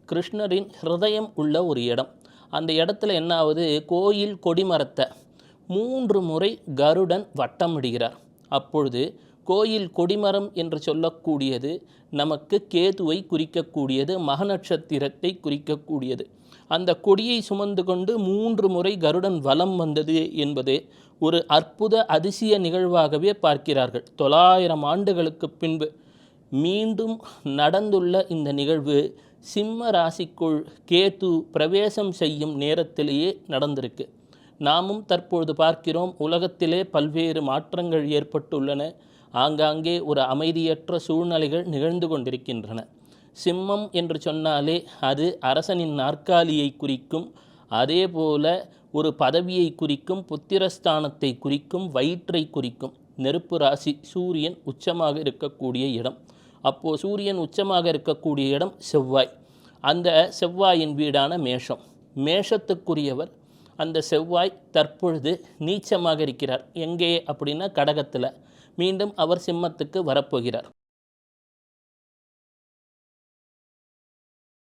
கிருஷ்ணரின் ஹிருதயம் உள்ள ஒரு இடம். அந்த இடத்துல என்ன ஆகுது, கோயில் கொடிமரத்தை 3 முறை கருடன் வட்டமிடுகிறார். அப்பொழுது கோயில் கொடிமரம் என்று சொல்லக்கூடியது நமக்கு கேதுவை குறிக்கக்கூடியது, மக நட்சத்திரத்தை குறிக்கக்கூடியது. அந்த கொடியை சுமந்து கொண்டு 3 முறை கருடன் வலம் வந்தது என்பது ஒரு அற்புத அதிசய நிகழ்வாகவே பார்க்கிறார்கள். 900 ஆண்டுகளுக்கு பின்பு மீண்டும் நடந்துள்ள இந்த நிகழ்வு சிம்ம ராசிக்குள் கேது பிரவேசம் செய்யும் நேரத்திலேயே நடந்திருக்கு. நாமும் தற்பொழுது பார்க்கிறோம், உலகத்திலே பல்வேறு மாற்றங்கள் ஏற்பட்டுள்ளன. ஆங்காங்கே ஒரு அமைதியற்ற சூழ்நிலைகள் நிகழ்ந்து கொண்டிருக்கின்றன. சிம்மம் என்று சொன்னாலே அது அரசனின் நாற்காலியை குறிக்கும். அதே போல ஒரு பதவியை குறிக்கும், புத்திரஸ்தானத்தை குறிக்கும், வயிற்றை குறிக்கும். நெருப்பு ராசி, சூரியன் உச்சமாக இருக்கக்கூடிய இடம். அப்போது சூரியன் உச்சமாக இருக்கக்கூடிய இடம் செவ்வாய். அந்த செவ்வாயின் வீடான மேஷம். மேஷத்துக்குரியவர் அந்த செவ்வாய் தற்பொழுது நீச்சமாக இருக்கிறார். எங்கே அப்படின்னா கடகத்தில். மீண்டும் அவர் சிம்மத்துக்கு வரப்போகிறார்.